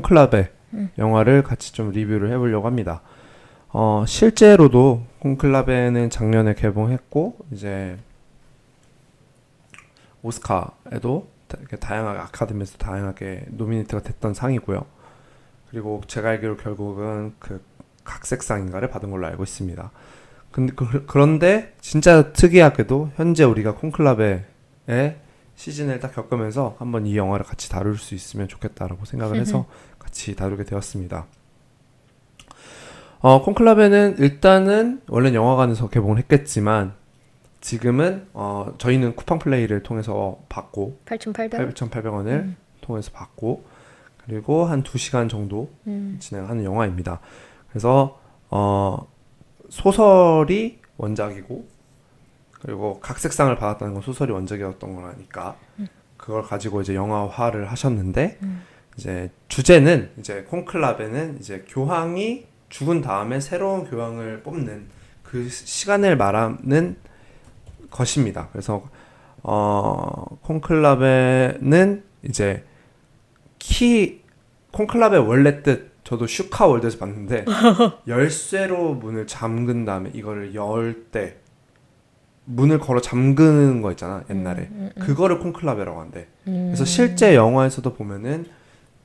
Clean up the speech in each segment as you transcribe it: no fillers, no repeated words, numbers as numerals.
콘클라베 영화를 같이 좀 리뷰를 해보려고 합니다. 실제로도 콘클라베는 작년에 개봉했고 이제 오스카에도 다양하게 아카데미에서 다양하게 노미네이트가 됐던 상이고요. 그리고 제가 알기로 결국은 그 각색상인가를 받은 걸로 알고 있습니다. 근데 그런데 진짜 특이하게도 현재 우리가 콘클라베의 시즌을 딱 겪으면서 한번 이 영화를 같이 다룰 수 있으면 좋겠다라고 생각을 해서 같이 다루게 되었습니다. 콘클라베는 일단은 원래 영화관에서 개봉을 했겠지만 지금은 저희는 쿠팡 플레이를 통해서 받고 8,800원? 8,800원을 통해서 받고 그리고 한 2시간 정도 진행하는 영화입니다. 그래서 소설이 원작이고 그리고 각색상을 받았다는 건 소설이 원작이었던 거라니까 그걸 가지고 이제 영화화를 하셨는데 이제 주제는 이제 콘클라베는 이제 교황이 죽은 다음에 새로운 교황을 뽑는 그 시간을 말하는 것입니다. 그래서 콘클라베는 이제 콘클라베 원래 뜻 저도 슈카 월드에서 봤는데 열쇠로 문을 잠근 다음에 이거를 열 때 문을 걸어 잠그는 거 있잖아 옛날에 그거를 콘클라베라고 한대. 그래서 실제 영화에서도 보면은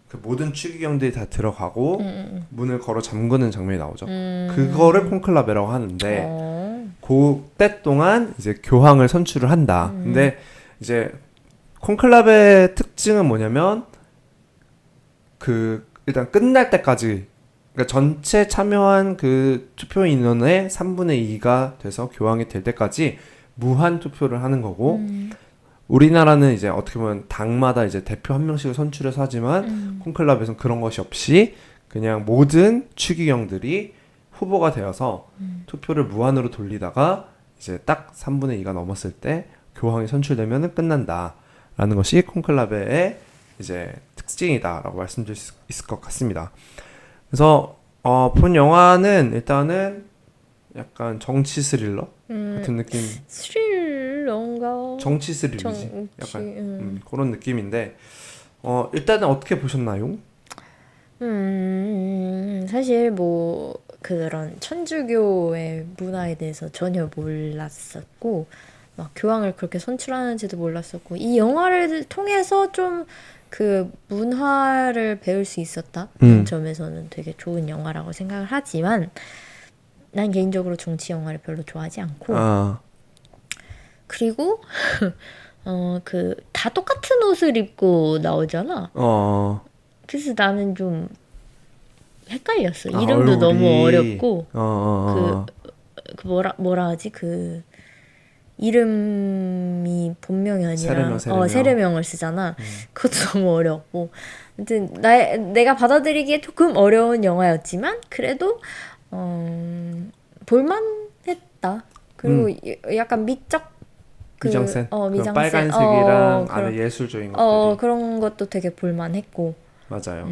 그 모든 추기경들이 다 들어가고 문을 걸어 잠그는 장면이 나오죠. 그거를 콘클라베라고 하는데 그때 동안 이제 교황을 선출을 한다. 근데 이제 콘클라베의 특징은 뭐냐면 그 일단 끝날 때까지 그러니까 전체 참여한 그 투표 인원의 3분의 2가 돼서 교황이 될 때까지 무한 투표를 하는 거고 우리나라는 이제 어떻게 보면 당마다 이제 대표 한 명씩을 선출해서 하지만 콘클라베에서는 그런 것이 없이 그냥 모든 추기경들이 후보가 되어서 투표를 무한으로 돌리다가 이제 딱 3분의 2가 넘었을 때 교황이 선출되면 끝난다라는 것이 콘클라베의 이제 특징이다라고 말씀드릴 수 있을 것 같습니다. 그래서 본 영화는 일단은 약간 정치 스릴러 같은 느낌. 스릴러인가? 정치 스릴이지. 정치, 약간 그런 느낌인데 일단은 어떻게 보셨나요? 사실 뭐 그런 천주교의 문화에 대해서 전혀 몰랐었고 막 교황을 그렇게 선출하는지도 몰랐었고 이 영화를 통해서 좀 그 문화를 배울 수 있었다는 점에서는 되게 좋은 영화라고 생각을 하지만 난 개인적으로 정치 영화를 별로 좋아하지 않고 그리고 그 다 똑같은 옷을 입고 나오잖아. 그래서 나는 좀 헷갈렸어. 이름도 너무 어렵고 그 뭐라 하지? 그 이름이 본명이 아니라 세례명을 쓰잖아. 그것도 너무 어렵고. 아무튼 내가 받아들이기에 조금 어려운 영화였지만 그래도 볼만했다. 그리고 약간 미적 미장센? 미장센 빨간색이랑 안에 예술적인 것들이 그런 것도 되게 볼만했고 맞아요.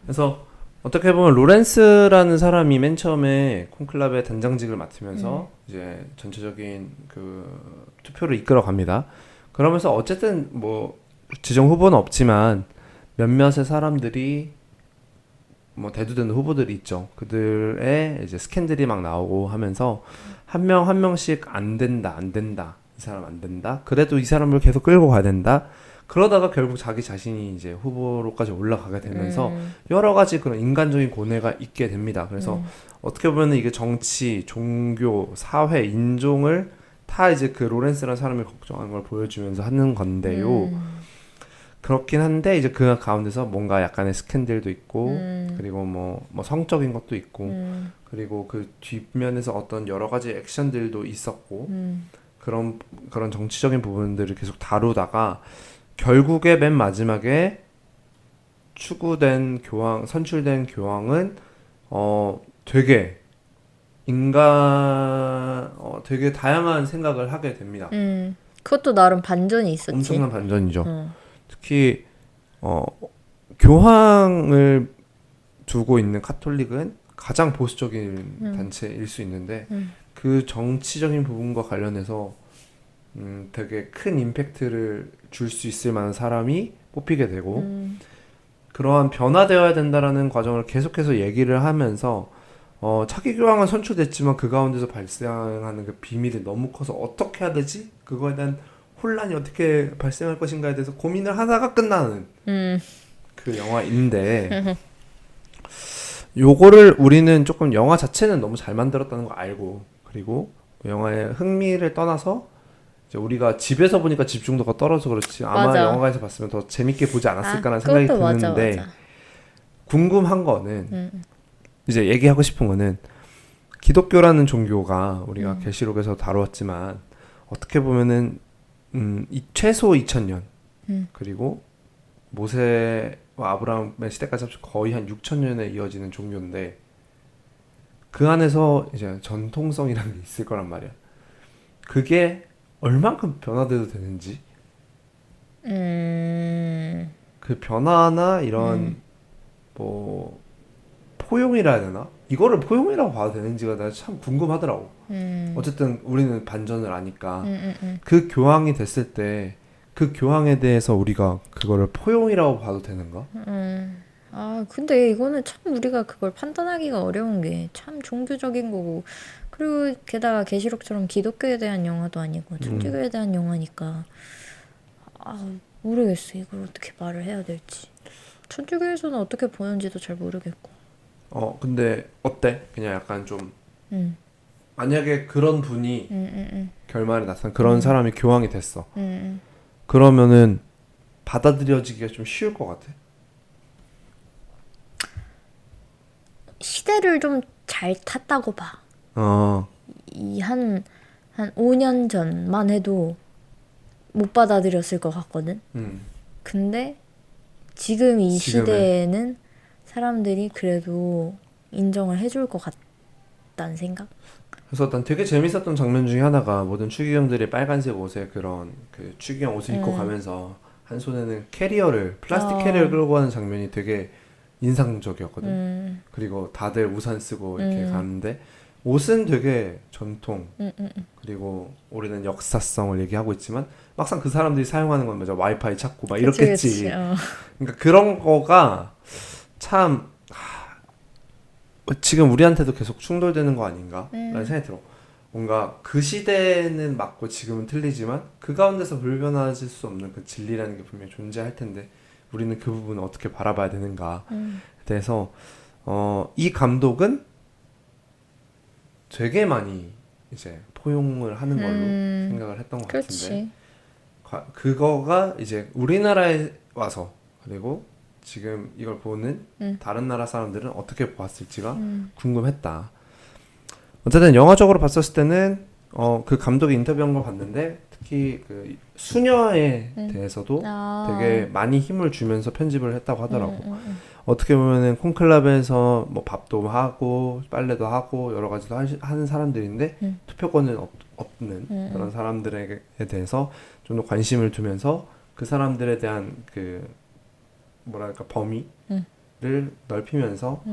그래서 어떻게 보면 로렌스라는 사람이 맨 처음에 콘클라베 단장직을 맡으면서 이제 전체적인 그 투표를 이끌어 갑니다. 그러면서 어쨌든 뭐 지정 후보는 없지만 몇몇의 사람들이 뭐 대두되는 후보들이 있죠. 그들의 이제 스캔들이 막 나오고 하면서 한 명 한 명씩 안 된다. 이 사람 안 된다. 그래도 이 사람을 계속 끌고 가야 된다. 그러다가 결국 자기 자신이 이제 후보로까지 올라가게 되면서 여러 가지 그런 인간적인 고뇌가 있게 됩니다. 그래서 어떻게 보면 이게 정치, 종교, 사회, 인종을 다 이제 그 로렌스라는 사람이 걱정하는 걸 보여주면서 하는 건데요. 그렇긴 한데 이제 그 가운데서 뭔가 약간의 스캔들도 있고 그리고 뭐 성적인 것도 있고 그리고 그 뒷면에서 어떤 여러 가지 액션들도 있었고 그런 정치적인 부분들을 계속 다루다가 결국에 맨 마지막에 선출된 교황은 되게 되게 다양한 생각을 하게 됩니다. 그것도 나름 반전이 있었지. 엄청난 반전이죠. 특히 교황을 두고 있는 카톨릭은 가장 보수적인 단체일 수 있는데 그 정치적인 부분과 관련해서 되게 큰 임팩트를 줄 수 있을 만한 사람이 뽑히게 되고 그러한 변화되어야 된다라는 과정을 계속해서 얘기를 하면서 차기 교황은 선출됐지만 그 가운데서 발생하는 그 비밀이 너무 커서 어떻게 해야 되지? 그거에 대한 혼란이 어떻게 발생할 것인가에 대해서 고민을 하다가 끝나는 그 영화인데 요거를 우리는 조금 영화 자체는 너무 잘 만들었다는 거 알고 그리고 영화의 흥미를 떠나서 이제 우리가 집에서 보니까 집중도가 떨어져 그렇지 아마 맞아. 영화관에서 봤으면 더 재밌게 보지 않았을까라는 아, 생각이 그것도 맞아, 드는데 맞아. 궁금한 거는 이제 얘기하고 싶은 거는 기독교라는 종교가 우리가 계시록에서 다루었지만 어떻게 보면은 최소 2000년 그리고 모세와 아브라함의 시대까지 합쳐 거의 한 6000년에 이어지는 종교인데 그 안에서 이제 전통성이라는 게 있을 거란 말이야. 그게 얼만큼 변화돼도 되는지 그 변화나 이런 뭐 포용이라 해야 되나? 이거를 포용이라고 봐도 되는지가 나 참 궁금하더라고. 어쨌든 우리는 반전을 아니까 그 교황이 됐을 때 그 교황에 대해서 우리가 그거를 포용이라고 봐도 되는가? 아, 근데 이거는 참 우리가 그걸 판단하기가 어려운 게 참 종교적인 거고, 그리고 게다가 계시록처럼 기독교에 대한 영화도 아니고 천주교에 대한 영화니까, 아, 모르겠어. 이걸 어떻게 말을 해야 될지. 천주교에서는 어떻게 보는지도 잘 모르겠고. 근데 어때? 그냥 약간 좀 음, 만약에 그런 분이 음. 결말에 나타난 그런 사람이 교황이 됐어. 음. 그러면은 받아들여지기가 좀 쉬울 것 같아. 시대를 좀 잘 탔다고 봐. 어, 한 5년 전만 해도 못 받아들였을 것 같거든. 근데 지금 이 지금의 시대에는 사람들이 그래도 인정을 해줄 것 같다는 생각? 그래서 난 되게 재밌었던 장면 중에 하나가 모든 추기경들이 빨간색 옷에 그런 그 추기경 옷을 입고 가면서 한 손에는 플라스틱 캐리어를 끌고 가는 장면이 되게 인상적이었거든. 그리고 다들 우산 쓰고 이렇게 가는데 옷은 되게 전통 그리고 우리는 역사성을 얘기하고 있지만 막상 그 사람들이 사용하는 건 맞아 와이파이 찾고 막 그치, 이렇겠지. 어. 그러니까 그런 거가 참 지금 우리한테도 계속 충돌되는 거 아닌가? 라는 생각이 들어. 뭔가 그 시대는 맞고 지금은 틀리지만 그 가운데서 불변하실 수 없는 그 진리라는 게 분명히 존재할 텐데 우리는 그 부분을 어떻게 바라봐야 되는가에 대해서 이 감독은 되게 많이 이제 포용을 하는 걸로 생각을 했던 것 같은데 그렇지. 그거가 이제 우리나라에 와서 그리고 지금 이걸 보는 다른 나라 사람들은 어떻게 보았을지가 궁금했다. 어쨌든 영화적으로 봤었을 때는 그 감독의 인터뷰한 걸 봤는데 특히 그 수녀에 대해서도 아. 되게 많이 힘을 주면서 편집을 했다고 하더라고. 어떻게 보면은 콘클라베에서 뭐 밥도 하고 빨래도 하고 여러 가지도 하는 사람들인데 투표권은 없는 그런 사람들에 대해서 좀 더 관심을 두면서 그 사람들에 대한 그 뭐랄까 범위를 넓히면서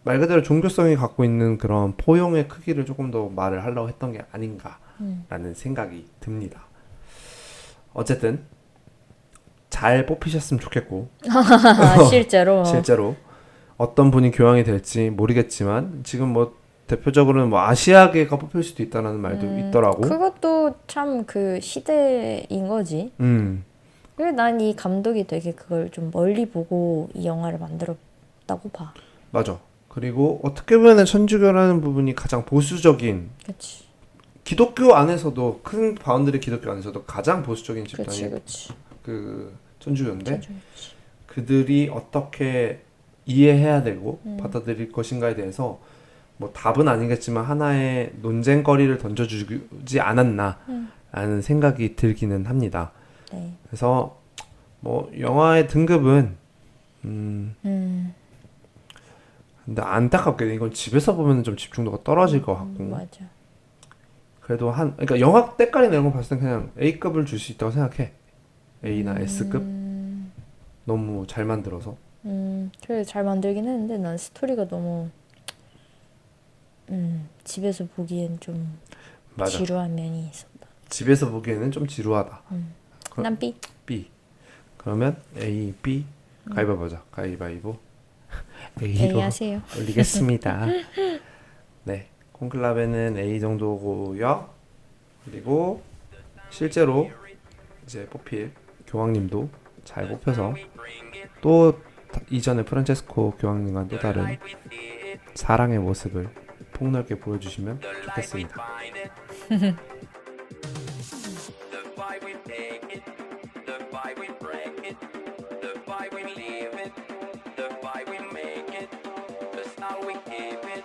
말 그대로 종교성이 갖고 있는 그런 포용의 크기를 조금 더 말을 하려고 했던 게 아닌가라는 생각이 듭니다. 어쨌든 잘 뽑히셨으면 좋겠고 실제로. 실제로 어떤 분이 교황이 될지 모르겠지만 지금 뭐 대표적으로는 뭐 아시아계가 뽑힐 수도 있다는 말도 있더라고. 그것도 참 그 시대인 거지. 그리고 난 이 감독이 되게 그걸 좀 멀리 보고 이 영화를 만들었다고 봐. 맞아. 그리고 어떻게 보면 천주교라는 부분이 가장 보수적인 그치. 기독교 안에서도 큰 바운드리 기독교 안에서도 가장 보수적인 집단이 그치. 그 천주교인데 천주교지. 그들이 어떻게 이해해야 되고 받아들일 것인가에 대해서 뭐 답은 아니겠지만 하나의 논쟁거리를 던져주지 않았나라는 생각이 들기는 합니다. 네. 그래서 뭐 영화의 등급은 근데 안타깝게 이건 집에서 보면 좀 집중도가 떨어질 것 같고 맞아. 그래도 그러니까 영화 때깔이 내는 거 봤을 때 그냥 A급을 줄 수 있다고 생각해. A나 S급 너무 잘 만들어서 그래 잘 만들긴 했는데 난 스토리가 너무 집에서 보기엔 좀 맞아. 지루한 면이 있었다. 집에서 보기에는 좀 지루하다. 난 B. B. 그러면 A, B. 가위바위보 보자. 가위바위보. A A로 하세요. 올리겠습니다. 네, 콘클라베는 A 정도고요. 그리고 실제로 이제 뽑힐 교황님도 잘 뽑혀서 또 이전에 프란체스코 교황님과는 또 다른 사랑의 모습을 폭넓게 보여주시면 좋겠습니다. The vibe we make it, that's how we keep it.